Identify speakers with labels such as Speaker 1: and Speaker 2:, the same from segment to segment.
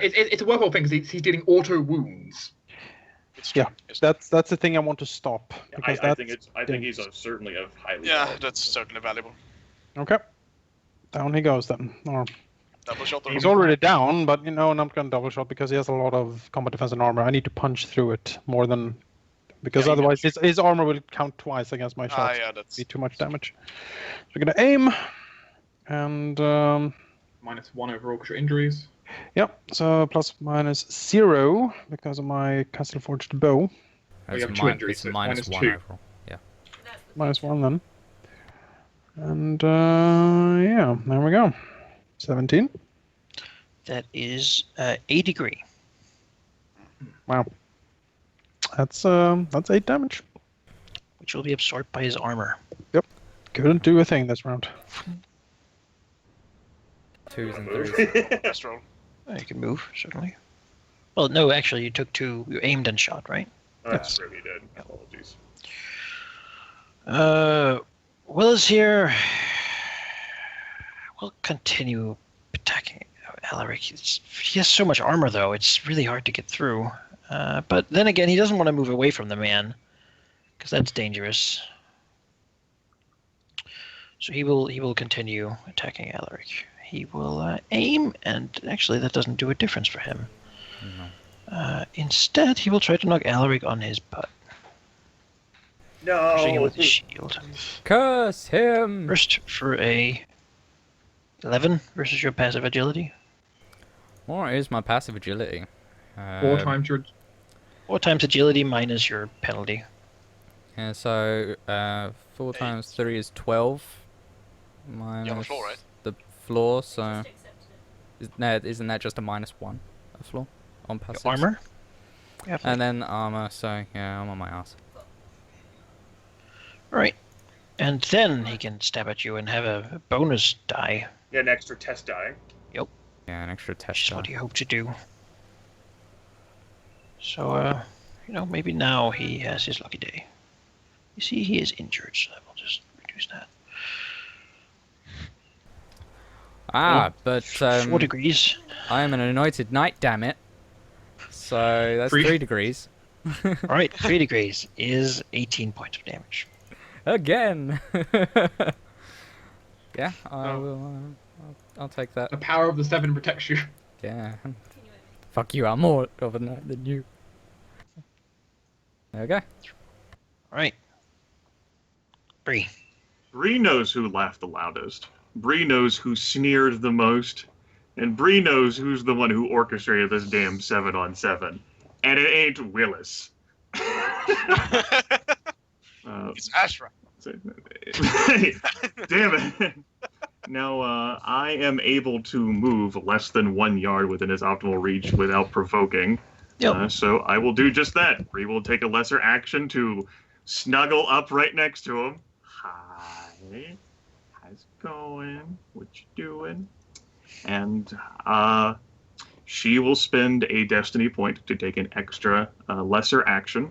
Speaker 1: It's a worthwhile thing because he's dealing auto wounds.
Speaker 2: Yeah, that's the thing I want to stop. Because
Speaker 3: I think he's certainly a highly.
Speaker 4: Yeah, that's certainly valuable.
Speaker 2: Okay. Down he goes then. Or
Speaker 4: Double shot.
Speaker 2: he's already down, but I'm not going to double shot because he has a lot of combat defense and armor. I need to punch through it more than... Because otherwise his armor will count twice against my shots.
Speaker 4: Yeah, that's...
Speaker 2: Be too much damage. So we're going to aim. And...
Speaker 1: -1 overall because your injuries.
Speaker 2: Yep, so ±0 because of my Castle Forged bow.
Speaker 1: You have 2 injuries,
Speaker 5: it's
Speaker 1: so
Speaker 5: -1
Speaker 1: -2
Speaker 5: overall. Yeah.
Speaker 2: -1 then. And yeah, there we go. 17.
Speaker 6: That is a degree.
Speaker 2: Wow. That's 8 damage.
Speaker 6: Which will be absorbed by his armor.
Speaker 2: Yep. Couldn't do a thing this round.
Speaker 5: 2s and 3s.
Speaker 4: Best roll.
Speaker 6: You can move, certainly. Well, no, actually, you took 2. You aimed and shot, right?
Speaker 3: That's true, he did. Apologies.
Speaker 6: Will is here. We'll continue attacking Alaric. He has so much armor, though. It's really hard to get through. But then again, he doesn't want to move away from the man, because that's dangerous. So he will continue attacking Alaric. He will aim, and actually that doesn't do a difference for him.
Speaker 5: No.
Speaker 6: Instead, he will try to knock Alaric on his butt. Pushing him with his shield.
Speaker 5: Curse him!
Speaker 6: First for a 11 versus your passive agility.
Speaker 5: What is my passive agility?
Speaker 1: 4 times your...
Speaker 6: 4 times agility minus your penalty.
Speaker 5: Yeah, so 4 times 3 is 12. Minus
Speaker 4: You're on the floor, right?
Speaker 5: the floor, so... Isn't that just a -1 a floor on passive?
Speaker 6: Armor? Yeah,
Speaker 5: And then armor, so yeah, I'm on my ass.
Speaker 6: Alright. And then he can stab at you and have a bonus die.
Speaker 3: Yeah, an extra test die.
Speaker 5: Yeah, an extra
Speaker 6: Which
Speaker 5: test
Speaker 6: is
Speaker 5: die.
Speaker 6: what you hope to do. So, maybe now he has his lucky day. You see, he is injured, so I will just reduce that.
Speaker 5: But
Speaker 6: 4 degrees.
Speaker 5: I am an anointed knight, damn it. So that's
Speaker 1: 3.
Speaker 5: 3 degrees.
Speaker 6: Alright, 3 degrees is 18 points of damage.
Speaker 5: Again. Yeah, I will. I'll take that.
Speaker 1: The power of the 7 protects you.
Speaker 5: Yeah. Fuck you, I'm more of a knight than you. There we go.
Speaker 6: Alright. Bree.
Speaker 3: Bree knows who laughed the loudest. Bree knows who sneered the most. And Bree knows who's the one who orchestrated this damn 7-on-7. And it ain't Willis.
Speaker 4: It's Ashra.
Speaker 3: Damn it. Now, I am able to move less than 1 yard within his optimal reach without provoking.
Speaker 6: Yep.
Speaker 3: So I will do just that. Bree will take a lesser action to snuggle up right next to him. Hi. How's it going? What you doing? And she will spend a destiny point to take an extra lesser action.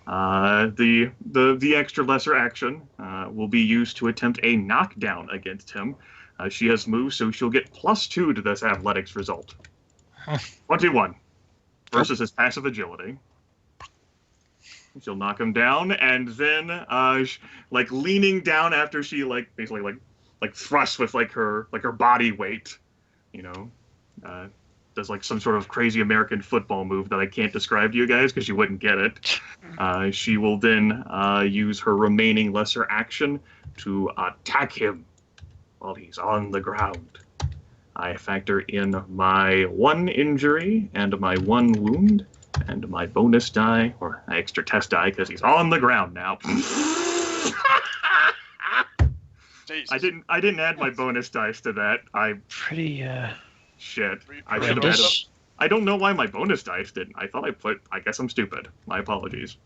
Speaker 3: The extra lesser action will be used to attempt a knockdown against him. She has moved, so she'll get +2 to this athletics result. 21 versus his passive agility. She'll knock him down, and then like leaning down after she basically thrusts with her body weight, does like some sort of crazy American football move that I can't describe to you guys because you wouldn't get it. She will then use her remaining lesser action to attack him while he's on the ground. I factor in my 1 injury and my 1 wound and my bonus die, or extra test die, because he's on the ground now.
Speaker 4: Jesus.
Speaker 3: I didn't add my bonus dice to that.
Speaker 6: Pretty,
Speaker 3: Shit. I should have
Speaker 6: horrendous.
Speaker 3: I don't know why my bonus dice didn't. I guess I'm stupid. My apologies.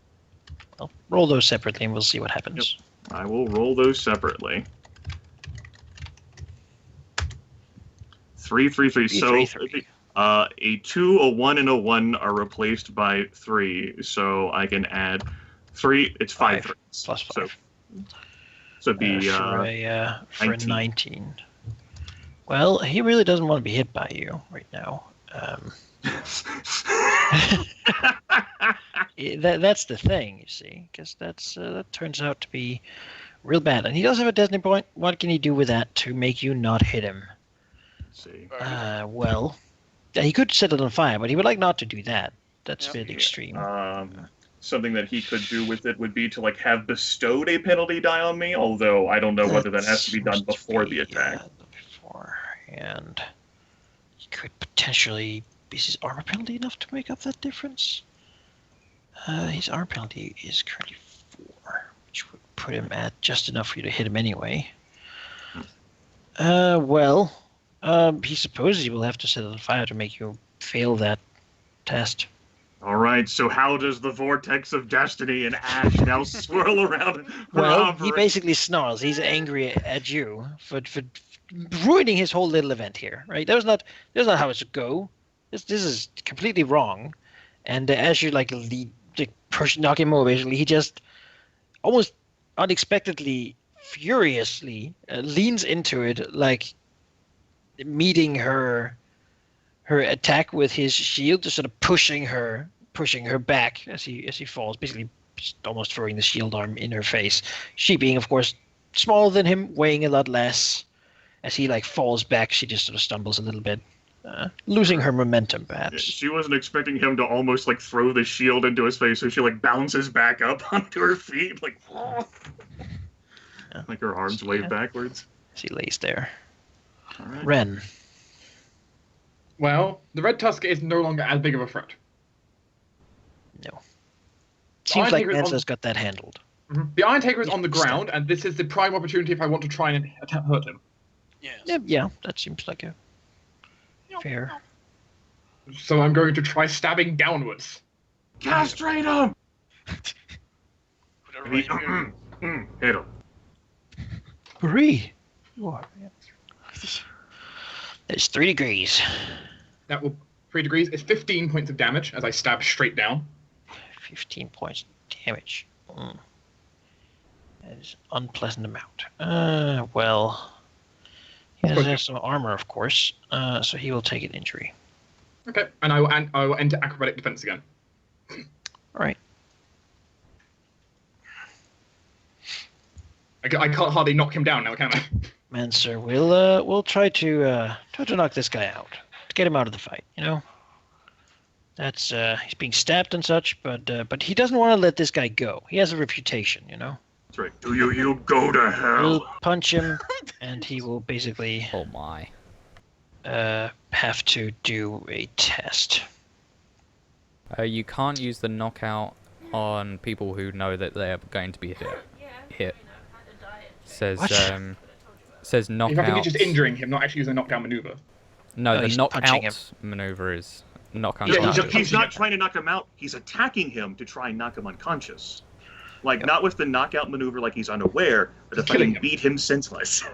Speaker 6: Well, roll those separately and we'll see what happens.
Speaker 3: I will roll those separately. 3, 3, 3. So
Speaker 6: 3, 3.
Speaker 3: a 2, a 1, and a 1 are replaced by 3. So I can add 3. It's 5 threes.
Speaker 6: Plus 5.
Speaker 3: So it'd be
Speaker 6: for a
Speaker 3: 19.
Speaker 6: 19. Well, he really doesn't want to be hit by you right now. That's the thing, you see, because that turns out to be real bad. And he does have a destiny point. What can he do with that to make you not hit him?
Speaker 3: Let's see.
Speaker 6: Well, he could set it on fire, but he would like not to do that. That's a
Speaker 4: Yeah.
Speaker 6: bit extreme.
Speaker 3: Something that he could do with it would be to like have bestowed a penalty die on me, although I don't know whether that has to be done before the attack.
Speaker 6: Beforehand. He could potentially... Is his armor penalty enough to make up that difference? His armor penalty is currently 4, which would put him at just enough for you to hit him anyway. He supposes he will have to set it on fire to make you fail that test.
Speaker 3: All right, so how does the vortex of destiny and ash now swirl around?
Speaker 6: Well, he basically snarls. He's angry at you for ruining his whole little event here, right? That's not how it should go. This is completely wrong. And as you knock him over, basically, he just almost unexpectedly, furiously leans into it, like meeting her attack with his shield, just sort of pushing her back as he falls, basically just almost throwing the shield arm in her face. She being, of course, smaller than him, weighing a lot less. As he falls back, she just sort of stumbles a little bit, losing her momentum, perhaps.
Speaker 3: She wasn't expecting him to almost throw the shield into his face, so she bounces back up onto her feet,
Speaker 6: Yeah.
Speaker 3: her arms wave backwards.
Speaker 6: As he lays there.
Speaker 3: All right.
Speaker 6: Ren.
Speaker 1: Well, the Red Tusk is no longer as big of a threat.
Speaker 6: No. Seems
Speaker 1: Iron
Speaker 6: like
Speaker 1: Taker is
Speaker 6: Mansa's got that handled.
Speaker 1: The Iron Taker is
Speaker 6: Yeah,
Speaker 1: on the ground, and this is the prime opportunity if I want to try and hurt him.
Speaker 4: Yes.
Speaker 6: Yeah, that seems like a fair.
Speaker 1: So I'm going to try stabbing downwards.
Speaker 3: Castrate him!
Speaker 4: Put a rapier.
Speaker 3: Hit him.
Speaker 6: Hooray! There's 3 degrees.
Speaker 1: That will 3 degrees is 15 points of damage as I stab straight down.
Speaker 6: 15 points of damage. That is an unpleasant amount. Well, he does have some armor, of course, so he will take an injury.
Speaker 1: Okay, and I will enter acrobatic defense again.
Speaker 6: All right.
Speaker 1: I can't hardly knock him down now, can I?
Speaker 6: Manser, we'll try to knock this guy out, to get him out of the fight. You know, that's he's being stabbed and such, but he doesn't want to let this guy go. He has a reputation, you know.
Speaker 3: That's right. Do you go to hell?
Speaker 6: We'll punch him, and he will basically
Speaker 5: Oh my.
Speaker 6: have to do a test.
Speaker 5: You can't use the knockout on people who know that they're going to be hit. Says
Speaker 6: What?
Speaker 5: says
Speaker 1: If I
Speaker 5: knockout.
Speaker 1: think it's just injuring him, not actually using a knockdown maneuver.
Speaker 5: No,
Speaker 6: No,
Speaker 5: the
Speaker 6: he's punching him.
Speaker 5: knockout maneuver is knock
Speaker 3: Yeah,
Speaker 5: unconscious.
Speaker 3: he's not trying to knock him out. He's attacking him to try and knock him unconscious. Not with the knockout maneuver like he's unaware, but if I
Speaker 1: Killing
Speaker 3: can
Speaker 1: him.
Speaker 3: beat him senseless.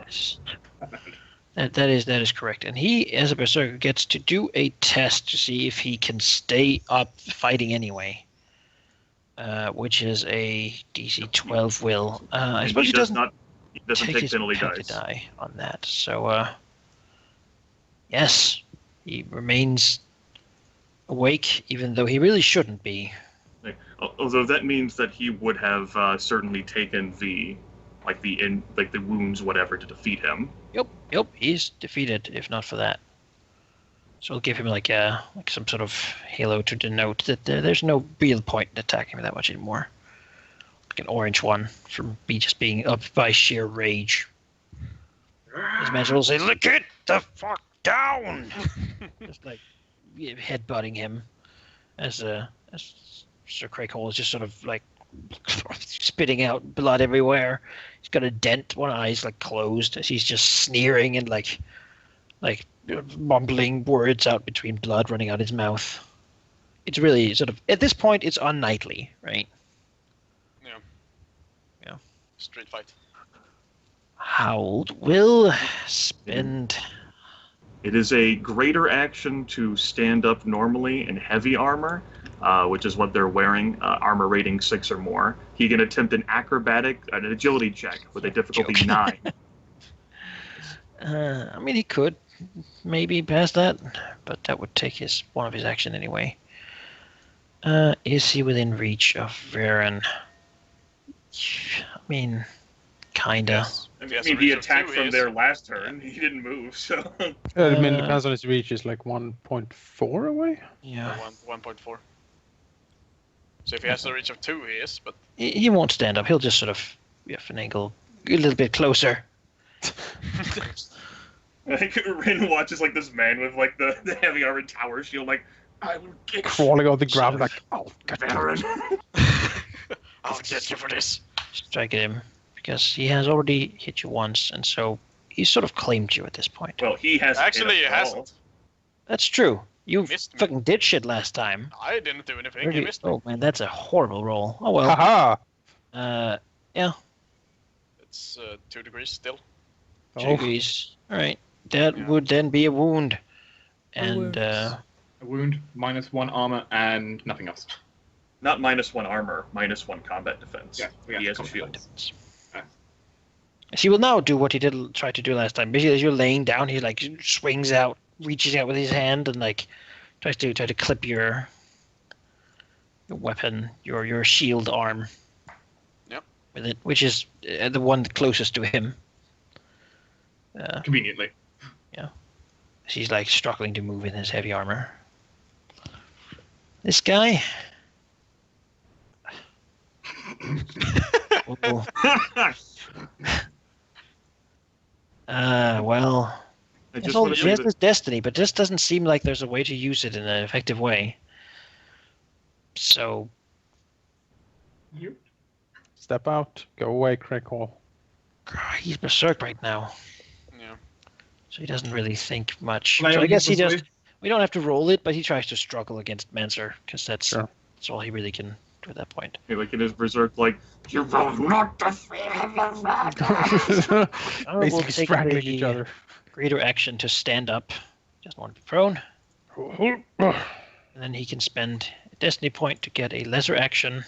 Speaker 6: That is correct. And he, as a berserker, gets to do a test to see if he can stay up fighting anyway. Which is a DC 12 will. I
Speaker 3: And
Speaker 6: suppose he doesn't
Speaker 3: take
Speaker 6: his
Speaker 3: penalty
Speaker 6: penalty
Speaker 3: dice.
Speaker 6: die on that. So, yes, he remains awake, even though he really shouldn't be.
Speaker 3: Although that means that he would have certainly taken the wounds, whatever, to defeat him.
Speaker 6: Yep, he's defeated, if not for that. So we'll give him like some sort of halo to denote that there's no real point in attacking him that much anymore. Like an orange one from just being up by sheer rage. His master will say, "Look it the fuck down!" Just headbutting him as Sir Craighole is just sort of spitting out blood everywhere. He's got a dent, one eye's closed as he's just sneering and like mumbling words out between blood running out his mouth. It's really sort of, at this point, it's unknightly, right?
Speaker 4: Yeah. Street fight.
Speaker 6: Howled will spend...
Speaker 3: It is a greater action to stand up normally in heavy armor, which is what they're wearing, armor rating 6 or more. He can attempt an agility check with a difficulty 9.
Speaker 6: I mean, he could. maybe past that, but that would take one of his action anyway. Is he within reach of Varen? I mean, kinda.
Speaker 4: Yes.
Speaker 3: I
Speaker 4: If
Speaker 3: mean,
Speaker 4: has a
Speaker 3: he
Speaker 4: reach of
Speaker 3: attacked
Speaker 4: 2,
Speaker 3: from
Speaker 4: is.
Speaker 3: there last turn. He didn't move, so.
Speaker 2: I mean, depends on his reach is like 1.4 away.
Speaker 6: Yeah.
Speaker 4: 1.4. So if he has a reach of 2, he is, but
Speaker 6: He won't stand up. He'll just sort of finagle a little bit closer.
Speaker 3: I think Rin watches like this man with like the heavy armored tower shield, like, I will get
Speaker 2: Crawling on the ground like, oh, God.
Speaker 3: Baron.
Speaker 4: I'll get you for this.
Speaker 6: Strike at him because he has already hit you once, and so he's sort of claimed you at this point.
Speaker 3: Well, he has.
Speaker 4: Actually, he hasn't.
Speaker 6: That's true. You
Speaker 4: Missed me.
Speaker 6: fucking did shit last time.
Speaker 4: I didn't do anything. He
Speaker 6: Really?
Speaker 4: missed me.
Speaker 6: Oh man, that's a horrible roll. Oh well.
Speaker 2: Haha!
Speaker 6: Yeah.
Speaker 4: It's 2 degrees still.
Speaker 6: 2
Speaker 2: Oh,
Speaker 6: degrees. All right. That
Speaker 4: Yeah.
Speaker 6: would then be a wound,
Speaker 5: A
Speaker 6: and
Speaker 5: wound.
Speaker 1: A wound, -1 armor, and nothing else.
Speaker 3: Not -1 armor, -1 combat defense.
Speaker 1: Yeah, we have
Speaker 3: he has a
Speaker 1: combat
Speaker 3: shield.
Speaker 6: he will now do what he did try to do last time. Basically, as you're laying down, he like swings out, reaches out with his hand, and like tries to clip your weapon, your shield arm.
Speaker 4: Yep.
Speaker 6: With it, which is the one closest to him.
Speaker 1: Conveniently.
Speaker 6: He's like struggling to move in his heavy armor. This guy. Oh. Well,
Speaker 3: I
Speaker 6: he
Speaker 3: just want to say
Speaker 6: has
Speaker 3: that
Speaker 6: his destiny, but this doesn't seem like there's a way to use it in an effective way. So,
Speaker 2: step out, go away, Craig Hall.
Speaker 6: he's berserk right now,
Speaker 4: Yeah.
Speaker 6: so he doesn't really think much.
Speaker 1: Can I
Speaker 6: So I
Speaker 1: only
Speaker 6: guess he
Speaker 1: persuade?
Speaker 6: just. We don't have to roll it, but he tries to struggle against Manser because that's
Speaker 2: Sure.
Speaker 6: all he really can do at that point.
Speaker 3: like in his berserk, like, you will not defeat him.
Speaker 6: Will
Speaker 2: Basically
Speaker 6: take
Speaker 2: strangling
Speaker 6: the
Speaker 2: each other.
Speaker 6: greater action to stand up. Doesn't want to be prone. And then he can spend a destiny point to get a lesser action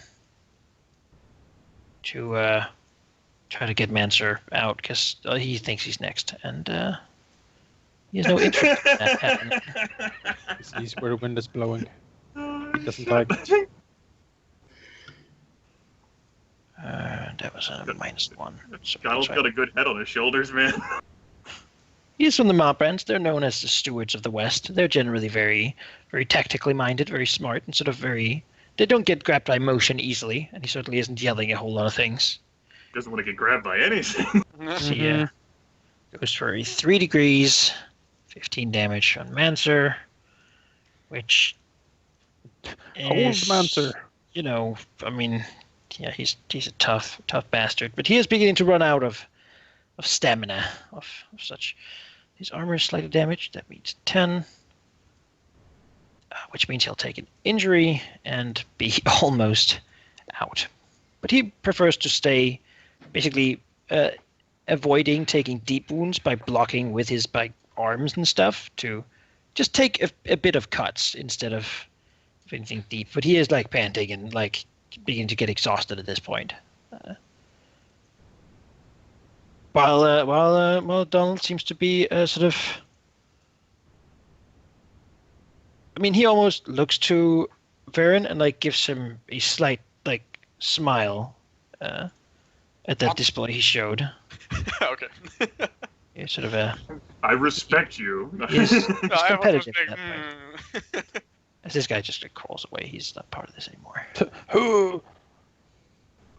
Speaker 6: to try to get Manser out because he thinks he's next, and he has no interest in that happening.
Speaker 2: He sees where the wind is blowing. He doesn't like it.
Speaker 6: That was a -1. So
Speaker 3: Donald's
Speaker 6: that's
Speaker 3: got
Speaker 6: right.
Speaker 3: a good head on his shoulders, man.
Speaker 6: He's from the Moprands. They're known as the stewards of the West. They're generally very, very tactically minded, very smart, and sort of very. They don't get grabbed by emotion easily, and he certainly isn't yelling a whole lot of things.
Speaker 3: Doesn't want to get grabbed by anything.
Speaker 6: So yeah, goes for a 3 degrees, 15 damage on Manser, which
Speaker 2: Hold
Speaker 6: is,
Speaker 2: Manser.
Speaker 6: You know, I mean, yeah, he's a tough bastard, but he is beginning to run out of stamina of such. His armor is slightly damaged. That means 10, which means he'll take an injury and be almost out. But he prefers to stay, basically avoiding taking deep wounds by blocking with his arms and stuff to just take a bit of cuts instead of anything deep. But he is like panting and like beginning to get exhausted at this point. While Donald seems to be sort of. I mean, he almost looks to Varen and like gives him a slight like smile at that display he showed.
Speaker 4: Okay.
Speaker 6: Yeah, sort of a.
Speaker 3: I respect you.
Speaker 6: He's
Speaker 4: I was
Speaker 6: competitive
Speaker 4: like,
Speaker 6: at that point. As this guy just crawls away, he's not part of this anymore.
Speaker 2: Who?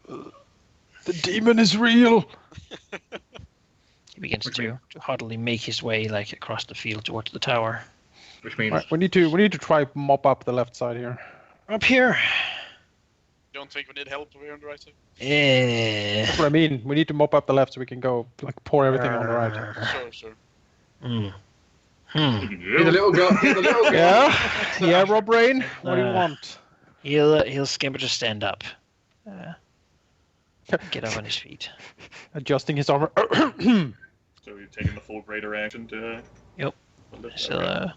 Speaker 2: The demon is real.
Speaker 6: He begins to haughtily make his way like across the field towards the tower.
Speaker 1: Which means
Speaker 2: Right, we need to try mop up the left side here.
Speaker 6: Up here.
Speaker 4: Don't think we need help over here on the right side.
Speaker 2: That's what I mean. We need to mop up the left so we can go like pour everything on the right.
Speaker 4: Sure.
Speaker 1: here's a little girl. Here's a little girl.
Speaker 2: Yeah, Rob Rain. What do you want?
Speaker 6: He'll scamper to stand up. Get up on his feet.
Speaker 2: Adjusting his armor.
Speaker 3: So you're taking the full greater action to.
Speaker 6: Yep. So,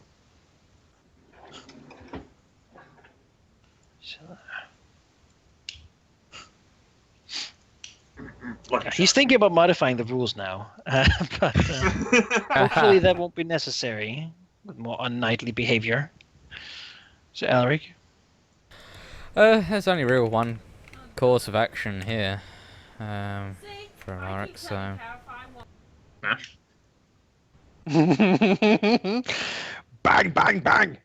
Speaker 6: He's thinking about modifying the rules now, but hopefully that won't be necessary with more unknightly behavior. So, Alaric?
Speaker 5: There's only real one course of action here for Alaric, so...
Speaker 1: Smash.
Speaker 2: Bang, bang, bang!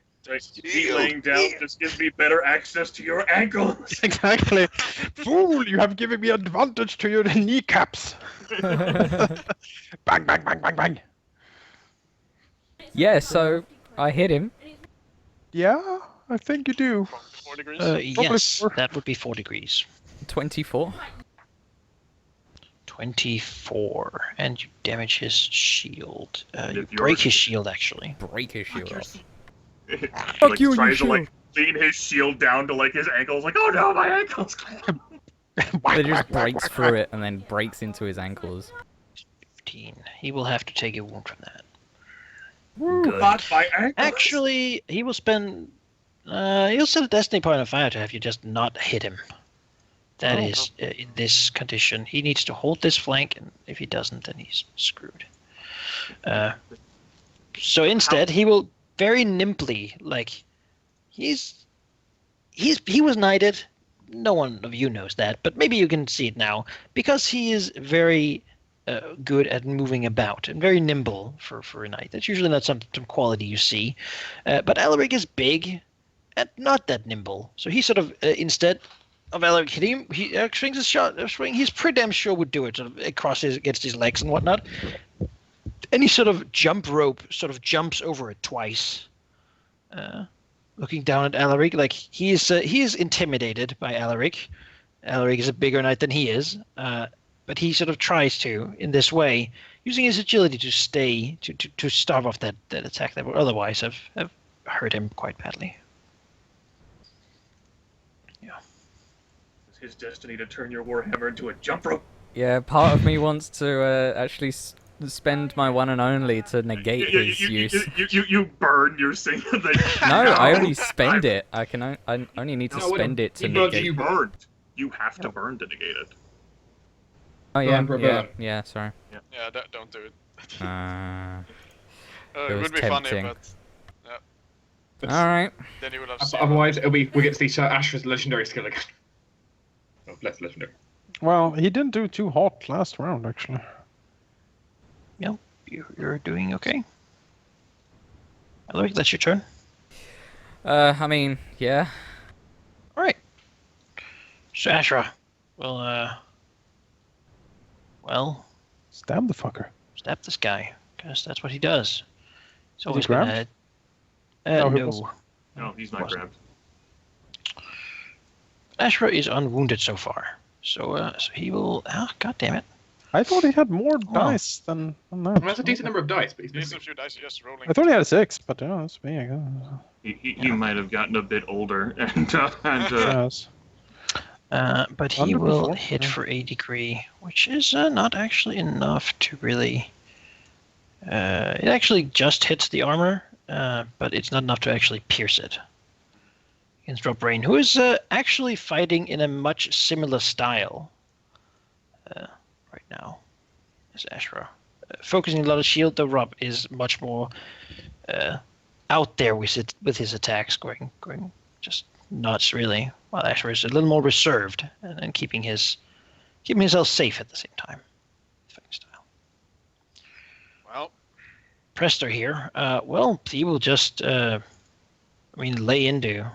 Speaker 3: He laying down just gives me better access to your ankles.
Speaker 2: Exactly. Fool, you have given me advantage to your kneecaps. Bang, bang, bang, bang, bang.
Speaker 5: Yeah, so I hit him.
Speaker 2: Yeah, I think you do.
Speaker 4: 4 degrees.
Speaker 6: Yes,
Speaker 2: four.
Speaker 6: that would be 4 degrees.
Speaker 5: 24.
Speaker 6: 24, and you damage his shield. You
Speaker 3: If
Speaker 6: break
Speaker 3: you're-
Speaker 6: his shield, actually.
Speaker 5: Break his shield off.
Speaker 3: He
Speaker 5: Fuck you,
Speaker 3: tries to
Speaker 5: you
Speaker 3: like lean his shield down to like his ankles, like, oh no, my ankles.
Speaker 5: It just breaks through it and then breaks into his ankles.
Speaker 6: 15. He will have to take a wound from that.
Speaker 3: Not my ankles.
Speaker 6: Actually, he will spend... he'll set a destiny point on fire to have you just not hit him. That is, in this condition, he needs to hold this flank, and if he doesn't, then he's screwed. So instead, he will very nimbly, like, he was knighted. No one of you knows that, but maybe you can see it now, because he is very good at moving about and very nimble for a knight. That's usually not some quality you see. But Alaric is big and not that nimble, so he sort of instead of Alaric hitting him, he swings his shot. Swing. He's pretty damn sure would do it, sort of across against his legs and whatnot. And he sort of jumps over it twice, looking down at Alaric. Like he is intimidated by Alaric. Alaric is a bigger knight than he is, but he sort of tries to, in this way, using his agility to stave off that attack that would otherwise have hurt him quite badly.
Speaker 3: It's his destiny to turn your warhammer into a jump rope.
Speaker 5: Yeah, part of me wants to actually spend my one and only to negate his use.
Speaker 3: You burn your thing.
Speaker 5: No, I only spend it. I only need to spend it to negate.
Speaker 3: You burned. You have to burn to negate it.
Speaker 5: Oh yeah,
Speaker 1: Burn,
Speaker 5: yeah. Sorry.
Speaker 4: Yeah, don't do it.
Speaker 5: It
Speaker 4: It
Speaker 5: was
Speaker 4: would be
Speaker 5: tempting.
Speaker 4: funny, but
Speaker 5: All right.
Speaker 4: then you would have seen.
Speaker 1: Otherwise, we get to see Ashra's legendary skill again. Oh, less legendary.
Speaker 2: Well, he didn't do too hot last round, actually.
Speaker 6: Yep, you're doing okay. Alaric, that's your turn.
Speaker 5: I mean, yeah.
Speaker 6: All right. So Ashra will,
Speaker 2: Stab the fucker.
Speaker 6: stab this guy, because that's what he does. He's
Speaker 2: he
Speaker 6: always
Speaker 2: grabbed?
Speaker 6: gonna...
Speaker 2: No, he
Speaker 6: no.
Speaker 2: wasn't.
Speaker 3: No, he's not
Speaker 6: Wasn't.
Speaker 3: grabbed.
Speaker 6: Ashra is unwounded so far. So he will... Oh, God damn it.
Speaker 2: I thought he had more dice than that.
Speaker 1: Well, that's a decent number of dice, but he's
Speaker 4: There's
Speaker 1: missing.
Speaker 4: a few dice just rolling.
Speaker 2: I thought he had 6, but yeah, that's me, I guess.
Speaker 3: He might have gotten a bit older, and
Speaker 2: Yes.
Speaker 6: But he will
Speaker 2: Underperformed,
Speaker 6: hit
Speaker 2: yeah.
Speaker 6: for a degree, which is not actually enough to really... it actually just hits the armor, but it's not enough to actually pierce it. Against Rob Rain, who is actually fighting in a much similar style right now as Ashra. Focusing a lot of shield, though Rob is much more out there with his attacks, going just nuts, really. While Ashra is a little more reserved and keeping himself safe at the same time. Fighting style.
Speaker 4: Well,
Speaker 6: Prester here. He will just, lay into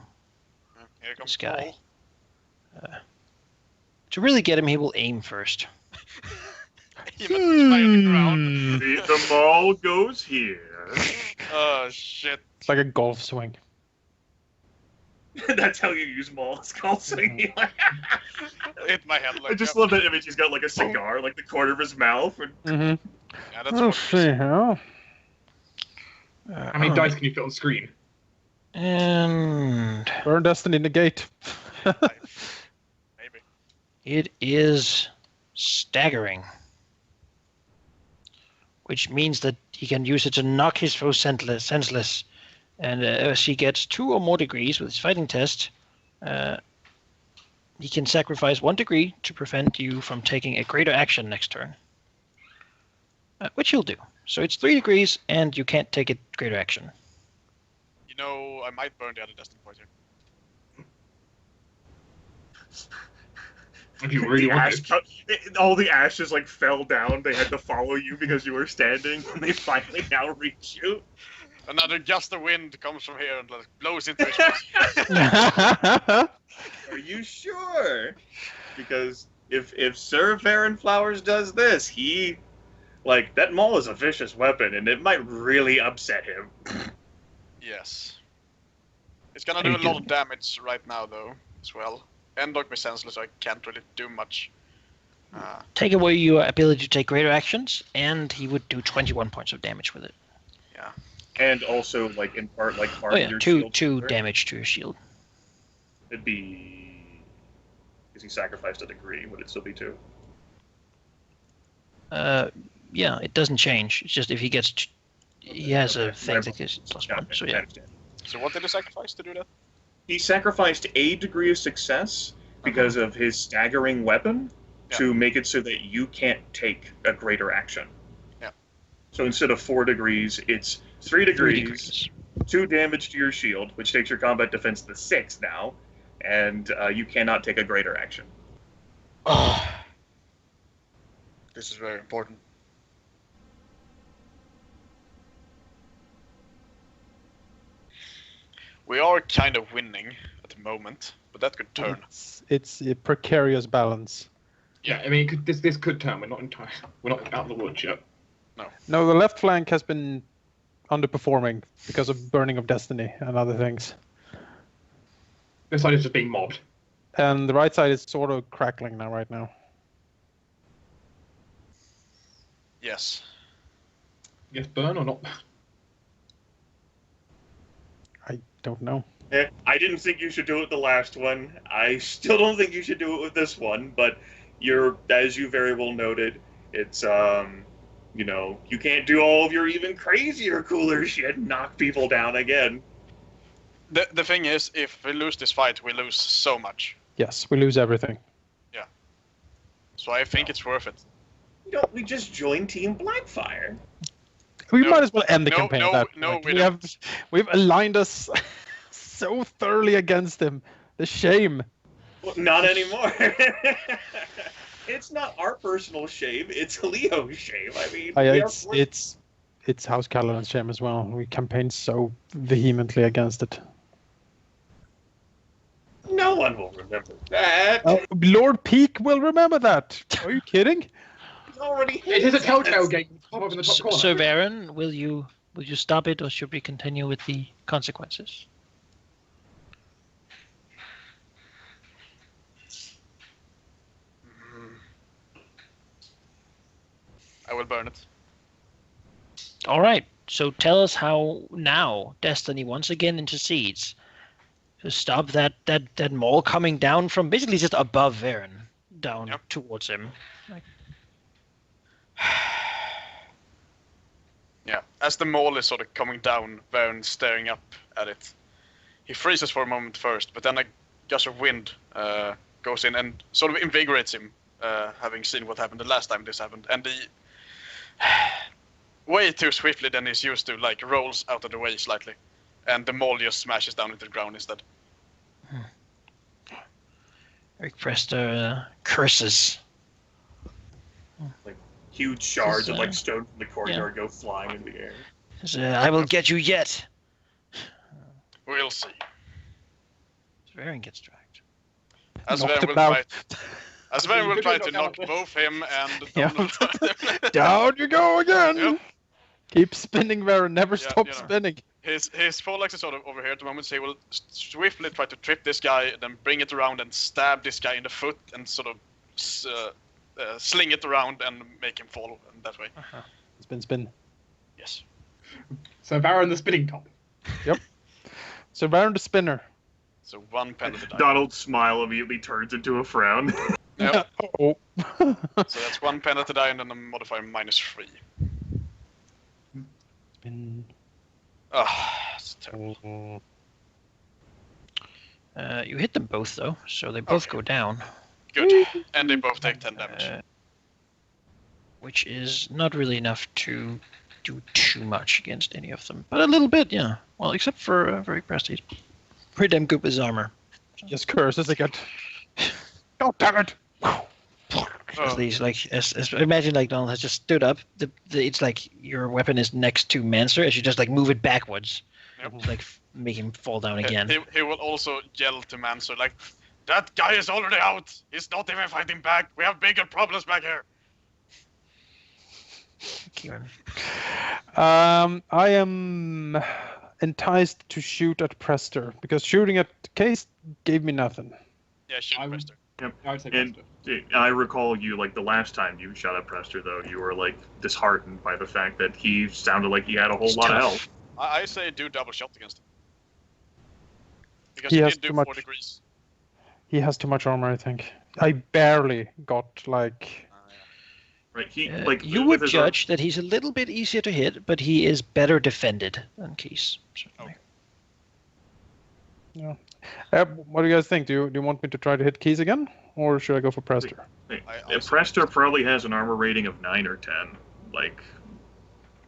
Speaker 4: here comes
Speaker 6: this guy.
Speaker 4: Paul.
Speaker 6: To really get him, he will aim first.
Speaker 4: He must fly on the ground.
Speaker 3: the ball goes here.
Speaker 4: Oh shit.
Speaker 2: It's like a golf swing.
Speaker 3: That's how you use maul skull swinging.
Speaker 4: Hit my head like
Speaker 3: I just
Speaker 4: that.
Speaker 3: love that image. He's got like a cigar, like the corner of his mouth. And
Speaker 2: Mm-hmm.
Speaker 4: Yeah, that's
Speaker 2: Let's
Speaker 4: what it
Speaker 2: see
Speaker 4: is.
Speaker 2: how.
Speaker 1: How many dice can you fit on screen?
Speaker 6: And
Speaker 2: Burn Destiny negate.
Speaker 4: Maybe.
Speaker 6: it is staggering, which means that he can use it to knock his foe senseless. And as he gets 2 or more degrees with his fighting test, he can sacrifice 1 degree to prevent you from taking a greater action next turn. Which he'll do. So it's 3 degrees, and you can't take a greater action.
Speaker 4: You know, I might burn the other Destiny point here.
Speaker 1: If you really
Speaker 3: The
Speaker 1: want
Speaker 3: ash, all the ashes like fell down. They had to follow you because you were standing, and they finally now reach you.
Speaker 4: Another gust of wind comes from here and like, blows into his face.
Speaker 3: Are you sure? Because if Sir Varen Flowers does this, he like that maul is a vicious weapon, and it might really upset him.
Speaker 4: Yes. It's gonna do a lot of damage right now, though, as well. And knock me senseless, so I can't really do much.
Speaker 6: Take away your ability to take greater actions, and he would do 21 points of damage with it.
Speaker 4: Yeah.
Speaker 3: And also, like in part, like part
Speaker 6: Oh
Speaker 3: of
Speaker 6: yeah,
Speaker 3: your
Speaker 6: two
Speaker 3: shield,
Speaker 6: damage to your shield.
Speaker 3: It'd be because he sacrificed a degree. Would it still be 2?
Speaker 6: Yeah, it doesn't change. It's just if he gets, he has a
Speaker 3: Okay.
Speaker 6: thing that gives +1. So
Speaker 3: I
Speaker 6: yeah.
Speaker 3: understand.
Speaker 4: So what did he sacrifice to do that?
Speaker 3: He sacrificed a degree of success because of his staggering weapon to make it so that you can't take a greater action.
Speaker 4: Yeah.
Speaker 3: So instead of 4 degrees, it's 3 degrees, 2 damage to your shield, which takes your combat defense to 6 now, and you cannot take a greater action.
Speaker 6: Oh,
Speaker 4: This is very important. We are kind of winning at the moment, but that could turn.
Speaker 2: It's a precarious balance.
Speaker 1: Yeah, I mean, this could turn. We're not out of the woods yet.
Speaker 2: No, the left flank has been underperforming because of Burning of Destiny and other things.
Speaker 1: This side is just being mobbed.
Speaker 2: And the right side is sort of crackling now, right now.
Speaker 4: Yes.
Speaker 1: Yes, burn or not?
Speaker 2: I don't know.
Speaker 3: I didn't think you should do it with the last one. I still don't think you should do it with this one, but you're, as you very well noted, it's, you know, you can't do all of your even crazier, cooler shit and knock people down again.
Speaker 4: The thing is, if we lose this fight, we lose so much.
Speaker 2: Yes, we lose everything.
Speaker 4: So I think it's worth it.
Speaker 3: We just joined Team Blackfire.
Speaker 2: We
Speaker 4: No.
Speaker 2: might as well end the
Speaker 4: No,
Speaker 2: campaign
Speaker 4: no,
Speaker 2: at that
Speaker 4: no,
Speaker 2: point. We've aligned us so thoroughly against him. The shame.
Speaker 3: Well, not anymore. It's not our personal shame, it's Leo's shame. I mean, we are
Speaker 2: it's House Caladan's shame as well. We campaigned so vehemently against it.
Speaker 3: no one will remember that.
Speaker 2: Lord Peak will remember that. Are you kidding?
Speaker 3: He's already
Speaker 1: It is a telltale game. Pop up in the top corner.
Speaker 6: So Varen, will you stop it, or should we continue with the consequences?
Speaker 4: I will burn it.
Speaker 6: All right. So tell us how now Destiny once again intercedes to stop that maul coming down from basically just above Varen down
Speaker 4: Yep.
Speaker 6: towards him.
Speaker 4: Yeah, as the maul is sort of coming down, Varen staring up at it. He freezes for a moment first, but then a gust of wind goes in and sort of invigorates him, having seen what happened the last time this happened. And he, way too swiftly than he's used to, like rolls out of the way slightly. And the maul just smashes down into the ground instead.
Speaker 6: Eric Prester curses.
Speaker 3: Huge shards of
Speaker 6: Is,
Speaker 3: like stone from the courtyard go flying in the air.
Speaker 6: Says, I will get you yet.
Speaker 4: We'll see.
Speaker 6: Varen gets dragged.
Speaker 4: As
Speaker 2: Knocked
Speaker 4: Varen
Speaker 2: him
Speaker 4: will
Speaker 2: down.
Speaker 4: try, as Varen will try to knock both him and
Speaker 2: Yeah.
Speaker 4: Donald.
Speaker 2: Down you go again.
Speaker 4: Yep.
Speaker 2: Keep spinning, Varen. Never
Speaker 4: Yeah,
Speaker 2: stop
Speaker 4: you know.
Speaker 2: spinning.
Speaker 4: His phalanx is sort of over here at the moment, so he will swiftly try to trip this guy, then bring it around and stab this guy in the foot, and sort of sling it around and make him fall in that way.
Speaker 2: Spin.
Speaker 4: Yes.
Speaker 1: So Baron the spinning top.
Speaker 2: So Varen the spinner.
Speaker 4: So 1 pen at a time.
Speaker 3: Donald's smile immediately turns into a frown.
Speaker 4: Yep.
Speaker 2: Oh.
Speaker 4: So that's 1 pen at a die, and then a modifier -3.
Speaker 2: Spin.
Speaker 4: Ah, it's terrible.
Speaker 6: You hit them both though, so they both go down.
Speaker 4: Good. And they both take 10 damage.
Speaker 6: Which is not really enough to do too much against any of them, but a little bit, yeah. Well, except for very Prestige. Pretty damn good with his armor.
Speaker 2: Just curses again. God damn it!
Speaker 6: As these, imagine Donald has just stood up. It's like your weapon is next to Mancer as you just move it backwards.
Speaker 4: Yep.
Speaker 6: Make him fall down again.
Speaker 4: He will also yell to Mancer that guy is already out. He's not even fighting back. We have bigger problems back here.
Speaker 6: Kieran.
Speaker 2: I am enticed to shoot at Prester because shooting at Case gave me nothing.
Speaker 4: Yeah, shoot Prester.
Speaker 3: Yep.
Speaker 1: I would say
Speaker 3: And I recall you, the last time you shot at Prester, though, you were, disheartened by the fact that he sounded like he had a whole lot of health.
Speaker 4: I say do double shot against him. Because
Speaker 2: He
Speaker 4: he
Speaker 2: has
Speaker 4: did do
Speaker 2: too
Speaker 4: 4
Speaker 2: much.
Speaker 4: degrees.
Speaker 2: He has too much armor, I think. I barely got,
Speaker 3: Right,
Speaker 6: you would judge that he's a little bit easier to hit, but he is better defended than Keys. Certainly.
Speaker 2: Yeah. What do you guys think? Do you want me to try to hit Keys again? Or should I go for Prester?
Speaker 3: Prester probably has an armor rating of 9 or 10.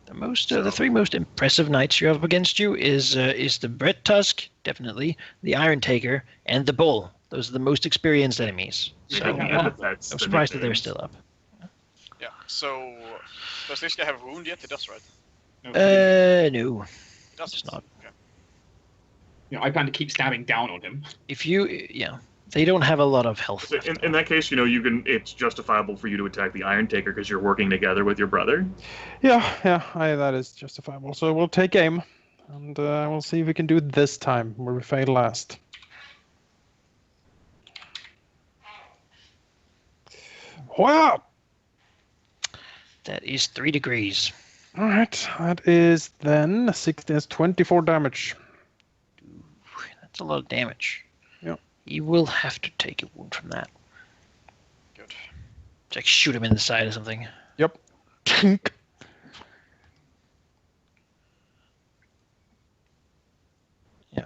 Speaker 6: The three most impressive knights you have up against you is the Brett Tusk, definitely, the Iron Taker, and the Bull. Those are the most experienced enemies. So I'm surprised that they're still up.
Speaker 4: Yeah, so does this guy have a wound yet? He does, right?
Speaker 6: No.
Speaker 4: He does.
Speaker 6: It's not.
Speaker 4: Okay.
Speaker 1: I plan to keep stabbing down on him.
Speaker 6: They don't have a lot of health.
Speaker 3: So in that case, it's justifiable for you to attack the Iron Taker because you're working together with your brother.
Speaker 2: Yeah, that is justifiable. So we'll take aim, and we'll see if we can do it this time, where we failed last. Wow!
Speaker 6: That is 3 degrees.
Speaker 2: All right, that is then 16. That's 24 damage.
Speaker 6: That's a lot of damage.
Speaker 2: Yep.
Speaker 6: You will have to take a wound from that.
Speaker 4: Good.
Speaker 6: Just shoot him in the side or something.
Speaker 2: Yep.
Speaker 6: Yeah.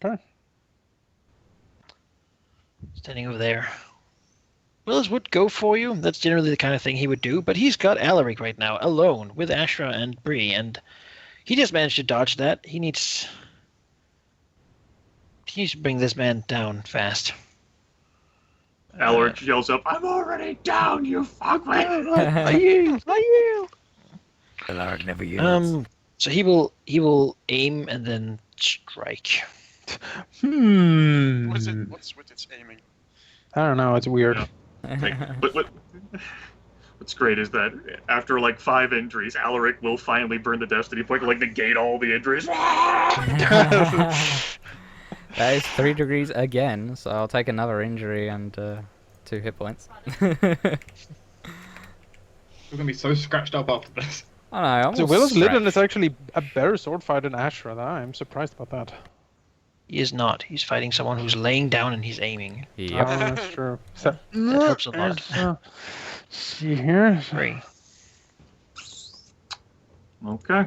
Speaker 2: Okay.
Speaker 6: Standing over there. Willis would go for you. That's generally the kind of thing he would do. But he's got Alaric right now, alone, with Ashra and Bree. And he just managed to dodge that. He needs to bring this man down fast.
Speaker 3: Alaric yells up, "I'm already down, you fuckwit!"
Speaker 6: I yield.
Speaker 5: Alaric never yields.
Speaker 6: So he will aim and then strike.
Speaker 4: What is it? What's with its aiming?
Speaker 2: I don't know. It's weird.
Speaker 3: Yeah. What's great is that after 5 injuries, Alaric will finally burn the Destiny Point to negate all the injuries.
Speaker 5: That is 3 degrees again, so I'll take another injury and 2 hit points.
Speaker 1: We're gonna be so scratched up after this.
Speaker 5: I know.
Speaker 2: So Willow's Lidden is actually a better sword fighter than Ashra. I'm surprised about that.
Speaker 6: He is not. He's fighting someone who's laying down and he's aiming.
Speaker 5: Yep.
Speaker 2: Oh, that's true. So,
Speaker 6: That helps a lot.
Speaker 2: See here.
Speaker 6: 3.
Speaker 3: Okay.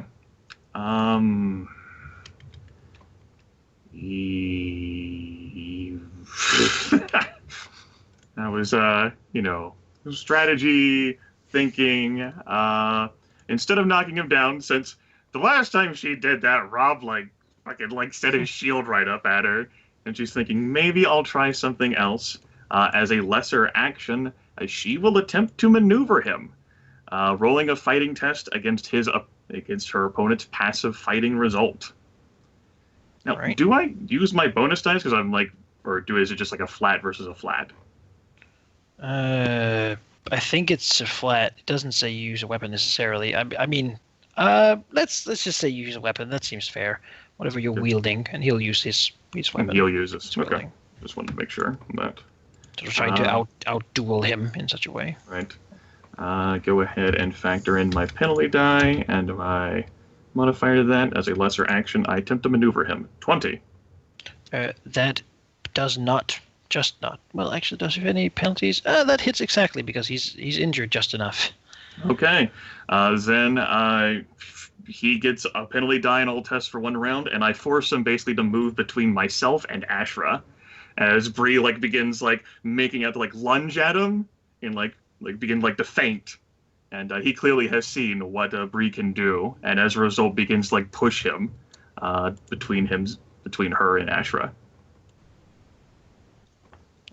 Speaker 3: That was, strategy, thinking. Instead of knocking him down, since the last time she did that, Rob, fucking, set his shield right up at her. And she's thinking, maybe I'll try something else. As a lesser action, she will attempt to maneuver him, rolling a fighting test against her opponent's passive fighting result. Now,
Speaker 6: Right.
Speaker 3: Do I use my bonus dice? Because I'm is it just a flat versus a flat?
Speaker 6: I think it's a flat. It doesn't say you use a weapon necessarily. I mean, let's just say you use a weapon. That seems fair. Whatever you're wielding, and he'll use his weapon.
Speaker 3: He'll use this.
Speaker 6: He's
Speaker 3: Okay.
Speaker 6: wielding.
Speaker 3: Just wanted to make sure of that.
Speaker 6: So we're trying to out-duel him in such a way.
Speaker 3: Right. Go ahead and factor in my penalty die and my modifier to that. As a lesser action, I attempt to maneuver him. 20.
Speaker 6: That does not. Just not. Well, actually, does he have any penalties? That hits exactly because he's injured just enough.
Speaker 3: Okay. Then he gets a penalty die and all tests for 1 round, and I force him basically to move between myself and Ashra, as Bree like begins like making out to like lunge at him and like begin like to feint, and he clearly has seen what Bree can do, and as a result begins like push him between her and Ashra.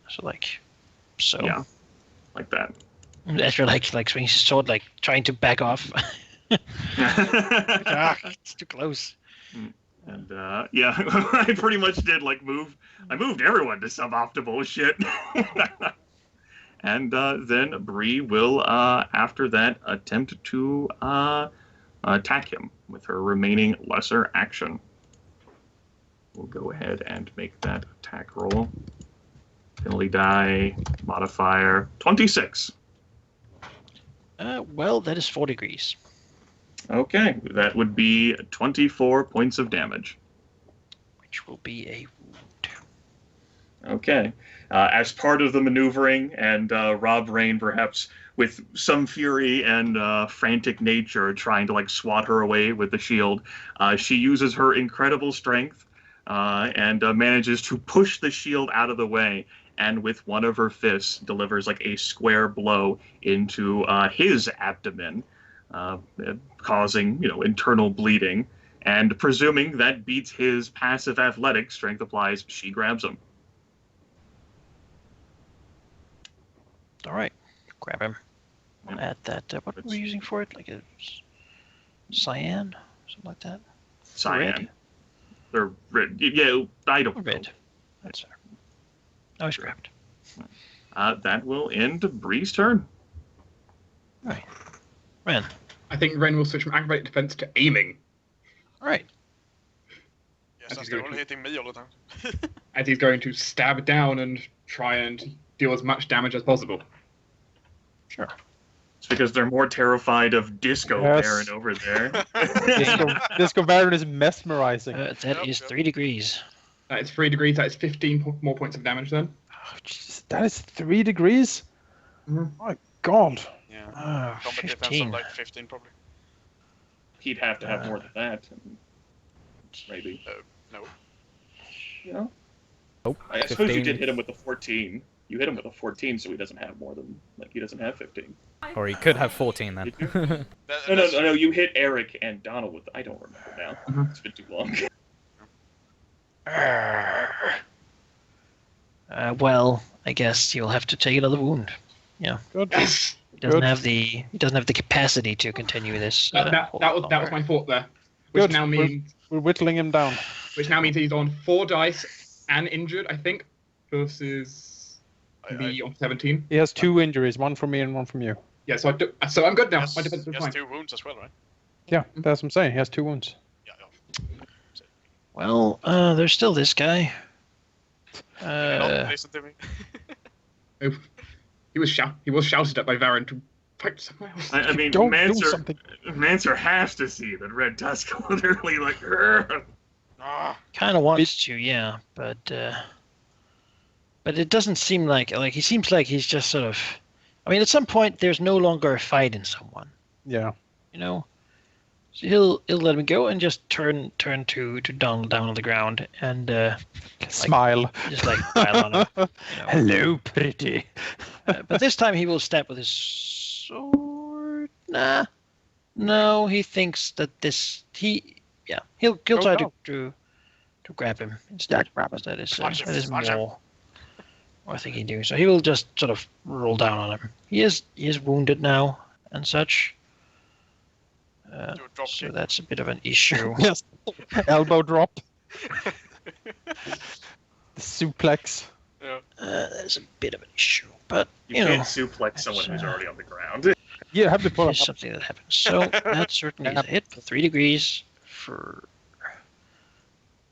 Speaker 6: So like, so
Speaker 3: Yeah, like that.
Speaker 6: Ezra like swings his sword, like trying to back off. It's too close.
Speaker 3: And yeah, I pretty much did like I moved everyone to suboptimal shit. And then Bree will, after that, attempt to attack him with her remaining lesser action. We'll go ahead and make that attack roll. Penalty die, modifier, 26.
Speaker 6: Well, that is 4 degrees.
Speaker 3: Okay, that would be 24 points of damage.
Speaker 6: Which will be a wound.
Speaker 3: Okay. As part of the maneuvering, and Rob Rain, perhaps with some fury and frantic nature, trying to like swat her away with the shield, she uses her incredible strength and manages to push the shield out of the way, and with one of her fists delivers like a square blow into his abdomen, causing internal bleeding. And presuming that beats his passive athletic, strength applies, she grabs him.
Speaker 6: All right, grab him.
Speaker 3: Yep.
Speaker 6: Add that. What were we using for it? Like a cyan, something like that.
Speaker 3: Cyan. Or red. Yeah, I don't know.
Speaker 6: Red. That's fair. Oh, he's grabbed.
Speaker 3: That will end Bree's turn.
Speaker 6: All right. Ren.
Speaker 1: I think Ren will switch from acrobatic defense to aiming,
Speaker 6: All right.
Speaker 4: Yes, since they're only hitting me all the time.
Speaker 1: as he's going to stab down and try and deal as much damage as possible.
Speaker 6: Sure.
Speaker 3: It's because they're more terrified of Disco
Speaker 2: Yes.
Speaker 3: Baron over there.
Speaker 2: Disco Baron is mesmerizing.
Speaker 6: That is 3 degrees.
Speaker 1: That is 3 degrees. That is 15 more points of damage then.
Speaker 2: Oh, jeez, that is 3 degrees?
Speaker 1: Mhm.
Speaker 2: My God.
Speaker 4: Yeah. Combat defense
Speaker 6: 15.
Speaker 4: of like 15 probably.
Speaker 3: He'd have to have more than that. Maybe.
Speaker 4: No.
Speaker 3: You know?
Speaker 5: Nope.
Speaker 3: I suppose you
Speaker 5: 15.
Speaker 3: did hit him with a 14. You hit him with a 14, so he doesn't have more than, he doesn't have 15.
Speaker 5: Or he could have 14 then.
Speaker 3: No, you hit Eric and Donald with, I don't remember now.
Speaker 1: Mhm.
Speaker 3: It's been too long.
Speaker 6: Well, I guess you'll have to take another wound.
Speaker 2: Good.
Speaker 1: Yes.
Speaker 6: He doesn't
Speaker 2: Good.
Speaker 6: have the capacity to continue this.
Speaker 1: That was my thought there. Which
Speaker 2: Good.
Speaker 1: now means
Speaker 2: We're whittling him down.
Speaker 1: he's on 4 dice and injured, I think, versus me on 17.
Speaker 2: He has 2 injuries, one from me and one from you.
Speaker 1: Yeah, so I'm good now.
Speaker 4: Yes,
Speaker 1: My defense is
Speaker 4: yes,
Speaker 1: fine.
Speaker 4: 2 wounds as well, right?
Speaker 2: Yeah, that's what I'm saying. He has 2 wounds.
Speaker 4: Yeah.
Speaker 6: Well, there's still this guy.
Speaker 4: Don't listen to me.
Speaker 1: He was shouted at by Varen to fight somewhere else.
Speaker 3: I mean,
Speaker 2: Don't do
Speaker 3: Mancer,
Speaker 2: something.
Speaker 3: Mancer has to see that Red Tusk literally like, "Urgh."
Speaker 4: Ah,
Speaker 6: Kind of wants to, yeah, but it doesn't seem like he seems like he's just sort of. I mean, at some point, there's no longer a fight in someone,
Speaker 2: Yeah.
Speaker 6: So he'll let him go and just turn to Donald down on the ground and
Speaker 2: Smile.
Speaker 6: just like pile on him.
Speaker 2: Hello, pretty.
Speaker 6: But this time he will stab with his sword. Nah, no, he thinks that he'll try
Speaker 2: down.
Speaker 6: to grab him instead. That is
Speaker 4: Punch him,
Speaker 6: that is
Speaker 4: punch him.
Speaker 6: more I think he do. So he will just sort of roll down on him. He is wounded now and such.
Speaker 4: do a drop
Speaker 6: So
Speaker 4: kick.
Speaker 6: that's a bit of an issue.
Speaker 2: Yes. Elbow drop. The suplex.
Speaker 4: Yeah.
Speaker 6: That's a bit of an issue, but
Speaker 3: You can't suplex someone who's already on the ground.
Speaker 2: You have to pull him
Speaker 6: it's
Speaker 2: up.
Speaker 6: something that happens. So that certainly is a hit for 3 degrees for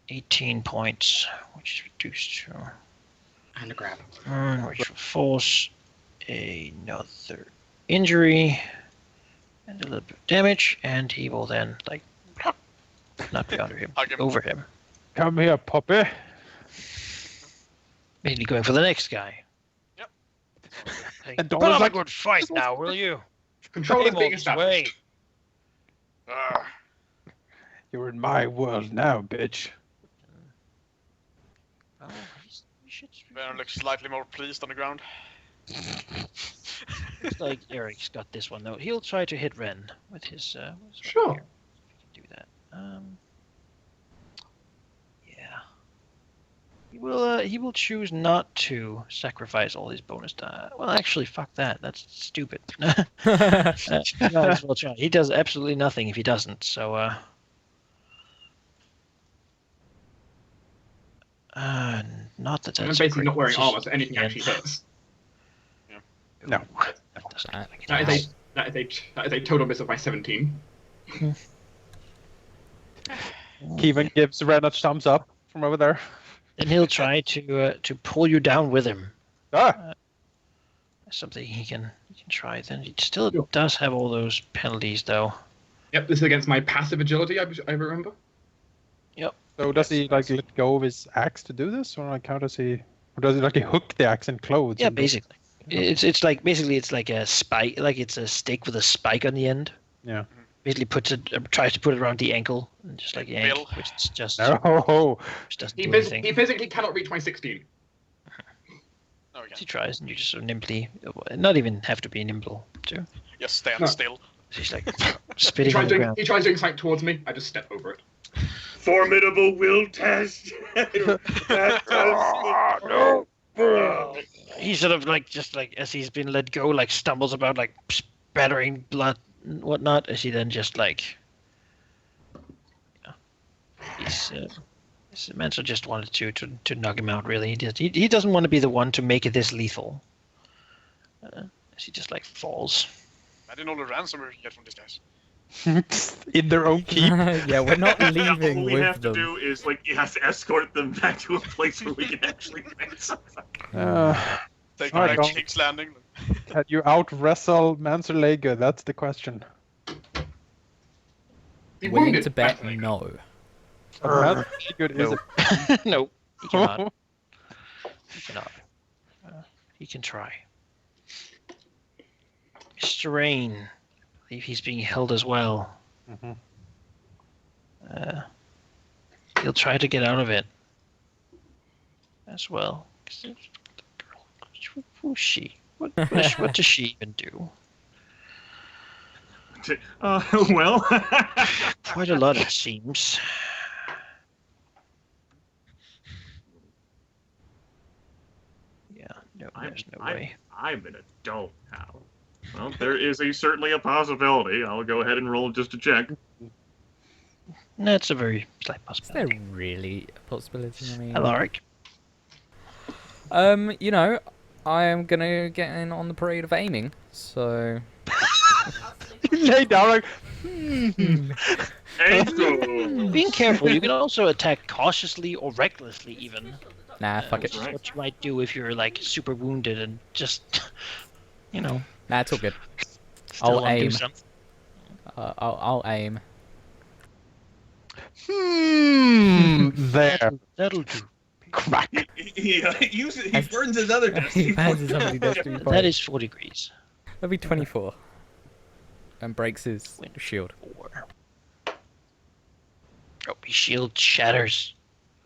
Speaker 6: 18 points, which is reduced to.
Speaker 1: And a grab.
Speaker 6: Which will force another injury and a little bit of damage, and he will then not be under him,
Speaker 4: Hug him.
Speaker 6: over him.
Speaker 2: Come here, puppy.
Speaker 6: Mainly going for the next guy.
Speaker 4: Yep.
Speaker 6: Like,
Speaker 2: And
Speaker 6: put
Speaker 2: Donald's
Speaker 6: on a
Speaker 2: like,
Speaker 6: good fight now, will you?
Speaker 1: Control is
Speaker 6: Game
Speaker 1: being
Speaker 6: on his
Speaker 1: established.
Speaker 6: way.
Speaker 4: Ah,
Speaker 2: You're in my world now, bitch.
Speaker 6: Oh, we should.
Speaker 4: Baron looks slightly more pleased on the ground.
Speaker 6: Looks like Eric's got this one though. He'll try to hit Ren with his.
Speaker 1: Sure.
Speaker 6: Here. If he can do that. Yeah. He will choose not to sacrifice all his bonus die. Well, actually, fuck that. That's stupid. Might as well try. He does absolutely nothing if he doesn't. So. Not that
Speaker 1: I'm
Speaker 6: that's
Speaker 1: basically
Speaker 6: great
Speaker 1: not wearing
Speaker 6: position.
Speaker 1: armor, so anything actually hits.
Speaker 2: No.
Speaker 6: That doesn't
Speaker 5: That-
Speaker 6: look like
Speaker 1: That
Speaker 6: it
Speaker 1: is
Speaker 6: does.
Speaker 1: that is a total miss of my 17.
Speaker 2: Kevin gives Ren a thumbs up from over there.
Speaker 6: Then he'll try to pull you down with him.
Speaker 2: Ah!
Speaker 6: Something he can try. Then he still
Speaker 1: Sure.
Speaker 6: does have all those penalties though.
Speaker 1: Yep, this is against my passive agility. I remember.
Speaker 2: So does he like let go of his axe to do this, or like how does he? Or does he like hook the axe in clothes?
Speaker 6: Yeah,
Speaker 2: and
Speaker 6: basically. It's like basically it's like a spike, like it's a stake with a spike on the end.
Speaker 2: Yeah.
Speaker 6: Basically tries to put it around the ankle and just like yank,
Speaker 4: Bill.
Speaker 6: which is just
Speaker 2: No.
Speaker 6: which doesn't
Speaker 1: He,
Speaker 6: do
Speaker 1: phys-
Speaker 6: anything.
Speaker 1: he physically cannot reach my 16.
Speaker 4: Okay.
Speaker 6: He tries, and you just sort of nimbly, not even have to be nimble too.
Speaker 4: Just stand
Speaker 1: No.
Speaker 4: still.
Speaker 6: He's like
Speaker 1: He
Speaker 6: spitting on
Speaker 1: tries,
Speaker 6: the
Speaker 1: doing,
Speaker 6: ground.
Speaker 1: he tries doing something towards me. I just step over it.
Speaker 3: Formidable will test.
Speaker 6: No. He sort of like just like as he's been let go, like stumbles about, like spattering blood and whatnot. As he then just like, he's Manso just wanted to knock him out. Really, he doesn't want to be the one to make it this lethal. As he just like falls.
Speaker 4: Imagine all the ransom we can get from these guys.
Speaker 2: In their own keep.
Speaker 5: Yeah, we're not leaving
Speaker 3: All we
Speaker 5: with
Speaker 3: have
Speaker 5: them.
Speaker 3: to do is like you have to escort them back to a place where we can actually ransom them.
Speaker 4: Take
Speaker 2: Alright,
Speaker 4: them back to
Speaker 2: go.
Speaker 4: King's Landing.
Speaker 2: Can you out wrestle Manserlega? That's the question.
Speaker 1: Be
Speaker 5: Willing
Speaker 1: wounded,
Speaker 5: to bet
Speaker 1: definitely.
Speaker 5: no.
Speaker 2: Manserlega is a
Speaker 6: No, he cannot. He cannot. He can try. Mr. Rain. I believe he's being held as well.
Speaker 2: Mhm.
Speaker 6: He'll try to get out of it as well. Who's she? What does she even do?
Speaker 3: Well,
Speaker 6: Quite a lot, it seems. Yeah, no, there's no way.
Speaker 3: I'm an adult now. Well, there is certainly a possibility. I'll go ahead and roll just to check.
Speaker 6: That's a very slight
Speaker 5: Is there
Speaker 6: possibility.
Speaker 5: really a possibility? I mean,
Speaker 6: Alaric.
Speaker 5: you know, I am gonna get in on the parade of aiming, so
Speaker 2: lay down like.
Speaker 3: Angel.
Speaker 6: Being careful, you can also attack cautiously or recklessly even.
Speaker 5: nah, fuck
Speaker 6: Which
Speaker 5: it.
Speaker 6: is what you might do if you're like super wounded and just,
Speaker 5: Nah, it's all good.
Speaker 6: still
Speaker 5: I'll
Speaker 6: want to do
Speaker 5: aim.
Speaker 6: something.
Speaker 5: I'll aim.
Speaker 2: There.
Speaker 6: That'll do.
Speaker 2: Crack.
Speaker 3: He burns his other
Speaker 5: He burns his other destiny
Speaker 6: That
Speaker 5: point.
Speaker 6: is 4 degrees.
Speaker 5: That'll be 24. And breaks his shield.
Speaker 6: 4. Oh, his shield shatters.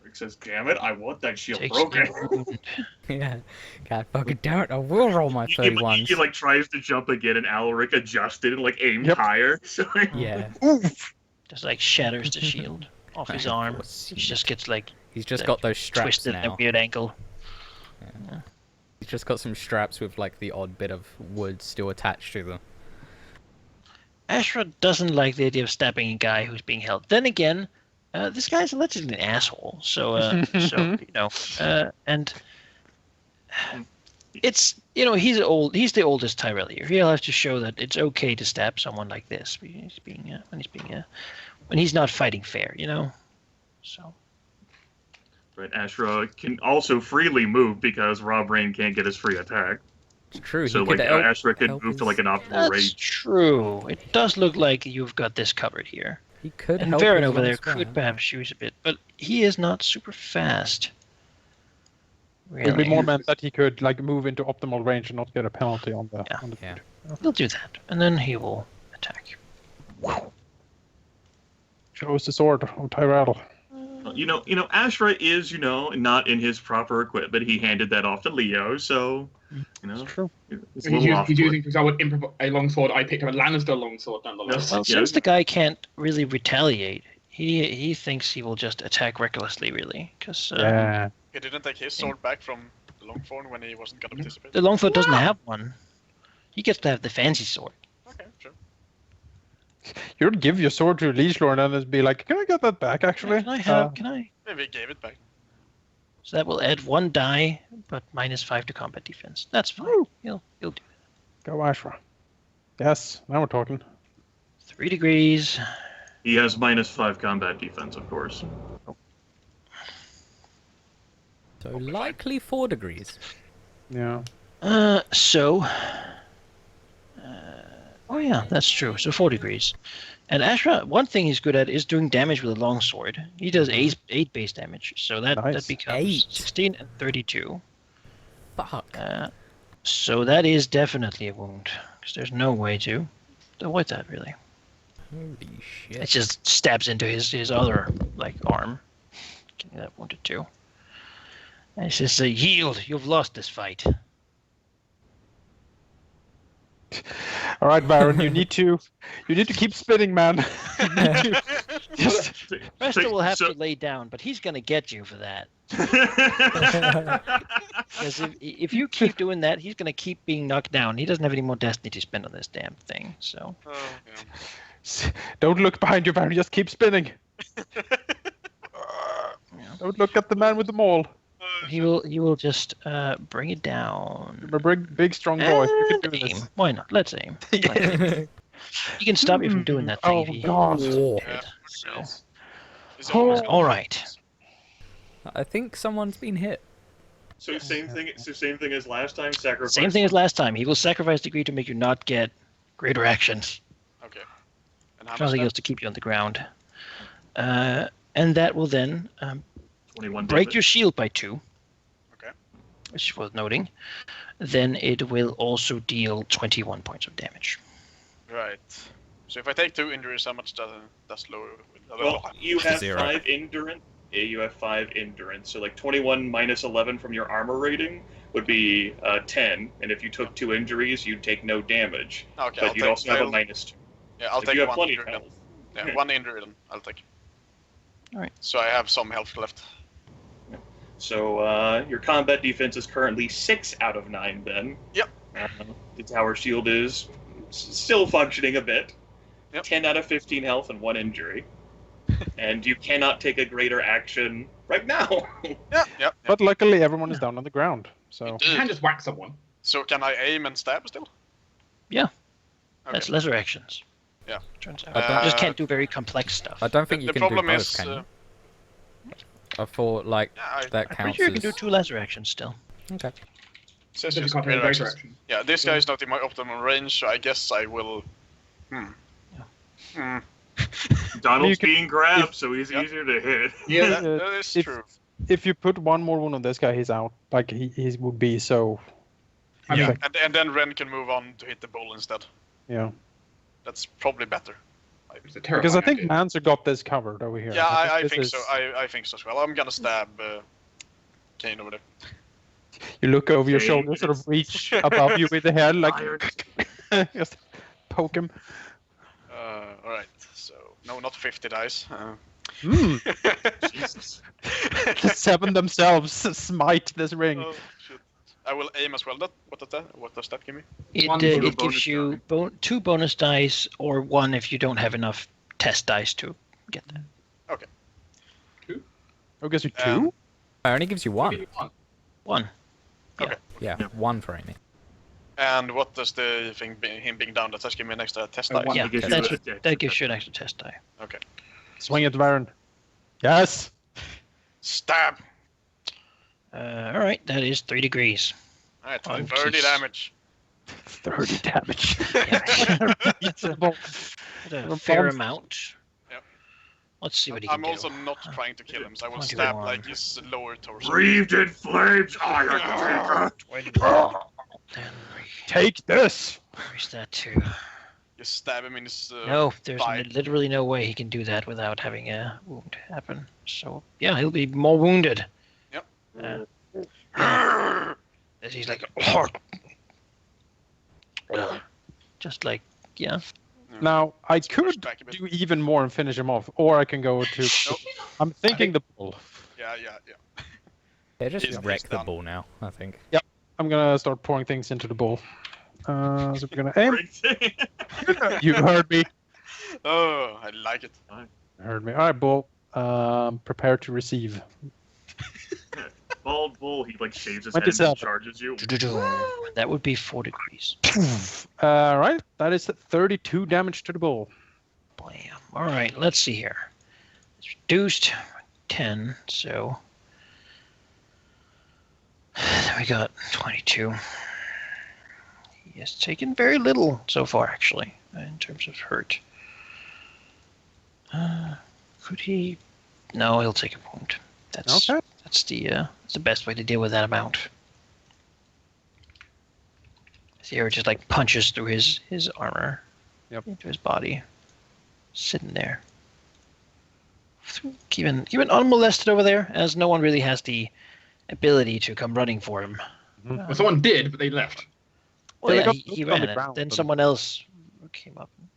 Speaker 3: Rick says, "Damn it! I want that shield
Speaker 6: Takes
Speaker 3: broken."
Speaker 6: another wound.
Speaker 5: Yeah. God fucking damn it, I will roll my
Speaker 3: He
Speaker 5: 31s.
Speaker 3: like tries to jump again, and Alaric adjusted and like aimed
Speaker 2: Yep.
Speaker 3: higher. So
Speaker 5: Yeah.
Speaker 2: Oof.
Speaker 6: Just like shatters the shield off his arm. He just gets like
Speaker 5: He's just got those straps
Speaker 6: twisted at a
Speaker 5: now.
Speaker 6: weird angle.
Speaker 5: He's just got some straps with like the odd bit of wood still attached to them.
Speaker 6: Ashra doesn't like the idea of stabbing a guy who's being held. Then again, this guy's allegedly an asshole. So, and it's he's the oldest Tyrell here. He'll have to show that it's okay to stab someone like this when he's not fighting fair. So
Speaker 3: But Ashra can also freely move because Rob Rain can't get his free attack.
Speaker 5: It's true.
Speaker 3: So
Speaker 5: he could
Speaker 3: like
Speaker 5: help,
Speaker 3: Ashra could
Speaker 5: help
Speaker 3: move to
Speaker 5: his-
Speaker 3: like an optimal
Speaker 6: that's
Speaker 3: range.
Speaker 6: true. It does look like you've got this covered here.
Speaker 5: He could
Speaker 6: And
Speaker 5: help
Speaker 6: Varen
Speaker 5: his
Speaker 6: over there
Speaker 5: last
Speaker 6: could
Speaker 5: round.
Speaker 6: perhaps use a bit, but he is not super fast.
Speaker 2: It would be
Speaker 6: Really.
Speaker 2: more meant that he could like move into optimal range and not get a penalty on the.
Speaker 6: Yeah.
Speaker 2: On the
Speaker 5: Yeah.
Speaker 6: He'll do that, and then he will attack.
Speaker 2: Chose the sword of Tyrell.
Speaker 3: Ashra is, not in his proper equipment. He handed that off to Leo, so,
Speaker 2: It's true.
Speaker 3: it's a little off.
Speaker 1: He's using, for example, a longsword. I picked up a Lannister longsword nonetheless.
Speaker 6: Well, since the guy can't really retaliate, he thinks he will just attack recklessly, really. Because
Speaker 2: Yeah.
Speaker 4: He didn't take his sword back from the Longthorn when he wasn't gonna participate.
Speaker 6: the Longfoot doesn't have one. He gets to have the fancy sword.
Speaker 4: Okay, sure.
Speaker 2: You would give your sword to Liege Lord and then be like, can I get that back, actually?
Speaker 6: Can I?
Speaker 4: Maybe he gave it back.
Speaker 6: So that will add 1 die, but -5 to combat defense. That's fine.
Speaker 2: Woo.
Speaker 6: He'll do it.
Speaker 2: Go Ashra. Yes, now we're talking.
Speaker 6: 3 degrees.
Speaker 3: He has -5 combat defense, of course.
Speaker 5: So likely 4 degrees.
Speaker 2: Yeah.
Speaker 6: Oh yeah, that's true. So 4 degrees. And Ashra, one thing he's good at is doing damage with a longsword. He does 8 base damage, so that
Speaker 2: Nice.
Speaker 6: becomes
Speaker 5: 8.
Speaker 6: 16 and 32.
Speaker 5: Fuck.
Speaker 6: So that is definitely a wound, because there's no way to avoid that, really.
Speaker 5: Holy shit.
Speaker 6: It just stabs into his other arm, getting that wounded too. And he says, "Yield, you've lost this fight."
Speaker 2: All right, Baron, you need to keep spinning, man. Just
Speaker 6: Resta will have to lay down, but he's gonna get you for that. Because if you keep doing that, he's gonna keep being knocked down. He doesn't have any more destiny to spend on this damn thing. So
Speaker 4: Oh, yeah.
Speaker 2: don't look behind you, Baron. Just keep spinning. Don't look at the man with the maul.
Speaker 6: he will just bring it down.
Speaker 2: You're a big, strong boy. You can do
Speaker 6: Aim.
Speaker 2: this.
Speaker 6: Why not? Let's aim. He can stop you from doing that thing.
Speaker 2: Oh,
Speaker 6: if he
Speaker 2: God.
Speaker 6: did.
Speaker 4: Yeah.
Speaker 6: So,
Speaker 4: He's almost
Speaker 6: all right.
Speaker 5: I think someone's been hit.
Speaker 3: So same thing as last time. Sacrifice.
Speaker 6: Same thing as last time. He will sacrifice degree to make you not get greater actions.
Speaker 4: Okay. And how
Speaker 6: Trying
Speaker 4: much
Speaker 6: to keep you on the ground. And that will then
Speaker 3: 21
Speaker 6: break
Speaker 3: damage.
Speaker 6: your shield by 2.
Speaker 4: Okay.
Speaker 6: Which is worth noting. Then it will also deal 21 points of damage.
Speaker 4: Right. So if I take 2 injuries, how much does lower?
Speaker 3: Well, you have
Speaker 5: 0.
Speaker 3: 5 endurance. Yeah, you have 5 endurance. So 21 minus 11 from your armor rating would be 10. And if you took 2 injuries, you'd take no damage.
Speaker 4: Okay,
Speaker 3: But you'd also have a -2.
Speaker 4: Yeah, I'll
Speaker 3: If
Speaker 4: take
Speaker 3: you have
Speaker 4: 1
Speaker 3: plenty
Speaker 4: injury
Speaker 3: of
Speaker 4: then.
Speaker 3: health.
Speaker 4: Yeah, 1 injury then. I'll take.
Speaker 6: Alright.
Speaker 4: So I have some health left.
Speaker 3: So your combat defense is currently 6 out of 9 then.
Speaker 4: Yep.
Speaker 3: The tower shield is still functioning a bit.
Speaker 4: Yep.
Speaker 3: 10 out of 15 health and 1 injury. And you cannot take a greater action right now.
Speaker 4: Yeah.
Speaker 2: But luckily, everyone is down on the ground. So
Speaker 1: You can just whack someone.
Speaker 4: So can I aim and stab still?
Speaker 6: Yeah.
Speaker 4: Okay.
Speaker 6: That's lesser actions.
Speaker 4: Yeah.
Speaker 6: Turns out.
Speaker 5: I
Speaker 6: You just can't do very complex stuff.
Speaker 5: I don't think you
Speaker 4: The
Speaker 5: can do
Speaker 4: problem
Speaker 5: both,
Speaker 4: is,
Speaker 5: can you? I thought,
Speaker 4: yeah,
Speaker 5: that
Speaker 6: I'm pretty
Speaker 5: counts
Speaker 6: sure you can do
Speaker 5: as...
Speaker 6: 2 lesser actions still.
Speaker 5: Okay.
Speaker 4: says
Speaker 1: So you
Speaker 4: just
Speaker 1: can't take
Speaker 4: greater
Speaker 1: a greater
Speaker 4: actions.
Speaker 1: action.
Speaker 4: Yeah, this guy is not in my optimal range, so I guess I will.
Speaker 3: Donald's
Speaker 2: You can-
Speaker 3: being grabbed, so he's
Speaker 4: Yep.
Speaker 3: easier to hit.
Speaker 1: Yeah,
Speaker 4: That is
Speaker 2: if-
Speaker 4: true.
Speaker 2: if you put one more wound on this guy, he's out. Like he would be so.
Speaker 1: I mean,
Speaker 2: Yeah.
Speaker 4: And then Ren can move on to hit the bull instead.
Speaker 2: Yeah.
Speaker 4: That's probably better.
Speaker 1: it's a
Speaker 2: Because I
Speaker 1: terrifying
Speaker 2: think
Speaker 1: idea.
Speaker 2: Manzer got this covered over here.
Speaker 4: Yeah, I
Speaker 2: this
Speaker 4: think
Speaker 2: is-
Speaker 4: so. I think so as well. I'm gonna stab Kane over there.
Speaker 2: You look over your
Speaker 3: Okay.
Speaker 2: shoulder, sort of reach above you with the head, like just poke him.
Speaker 4: All right. So no, not 50 dice.
Speaker 3: Jesus.
Speaker 2: The 7 themselves smite this ring.
Speaker 4: Oh, shit. I will aim as well. What does that give me?
Speaker 1: One
Speaker 6: It
Speaker 3: bonus
Speaker 6: gives you
Speaker 3: die.
Speaker 6: 2 bonus dice or 1 if you don't have enough test dice to get that.
Speaker 2: Oh, gives you 2?
Speaker 4: Um,
Speaker 5: It only gives you 1.
Speaker 6: 1.
Speaker 5: Yeah,
Speaker 3: Yeah.
Speaker 5: 1 for aiming.
Speaker 4: And what does the thing, him being down, does that give me an extra test die?
Speaker 1: One.
Speaker 6: Yeah,
Speaker 3: gives you
Speaker 6: that,
Speaker 3: a-
Speaker 6: that gives you an extra test die.
Speaker 4: Okay.
Speaker 2: Swing it, Baron. Yes.
Speaker 4: Stab.
Speaker 6: All right, that is 3 degrees.
Speaker 4: All right,
Speaker 6: One
Speaker 4: 30
Speaker 6: piece.
Speaker 4: damage.
Speaker 2: 30 damage.
Speaker 6: That's a fair amount.
Speaker 4: Yep.
Speaker 6: Let's see what he can
Speaker 4: I'm
Speaker 6: do.
Speaker 4: also not trying to kill him, so I will
Speaker 6: 21.
Speaker 4: stab like his lower torso.
Speaker 3: Breathed in flames, Iron Taker.
Speaker 6: 21. Then
Speaker 2: Take this.
Speaker 6: increase that to
Speaker 4: Just stab him in his.
Speaker 6: No, there's
Speaker 4: thigh.
Speaker 6: literally no way he can do that without having a wound happen. So yeah, he'll be more wounded.
Speaker 4: Yep.
Speaker 6: As he's like, just like yeah.
Speaker 2: Now I
Speaker 4: Let's push
Speaker 2: could
Speaker 4: back a bit.
Speaker 2: do even more and finish him off, or I can go to. I'm thinking the bull.
Speaker 4: Yeah.
Speaker 5: Yeah, just
Speaker 4: He's
Speaker 5: wreck the
Speaker 4: done.
Speaker 5: ball now, I think.
Speaker 2: I'm gonna start pouring things into the bull. So we're gonna aim. You heard me.
Speaker 4: Oh, I like it.
Speaker 2: Heard me. All right, bull. Prepare to receive.
Speaker 3: Bald bull, he like shaves his head
Speaker 2: 27.
Speaker 3: and charges you.
Speaker 6: That would be 4 degrees.
Speaker 2: Right, that is 32 damage to the bull.
Speaker 6: Blam. All right, let's see here. It's reduced 10, so we got 22. He has taken very little so far, actually, in terms of hurt. Could he? No, he'll take a wound. That's
Speaker 2: Okay.
Speaker 6: That's the best way to deal with that amount. Sierra just like punches through his armor into his body, sitting there, keeping unmolested over there, as no one really has the ability to come running for him.
Speaker 1: Well, someone did, but they left.
Speaker 6: Well,
Speaker 2: Yeah,
Speaker 6: yeah,
Speaker 2: they got
Speaker 6: he
Speaker 2: moved on
Speaker 6: ran
Speaker 2: the
Speaker 6: it.
Speaker 2: ground,
Speaker 6: Then
Speaker 2: but-
Speaker 6: someone else came up and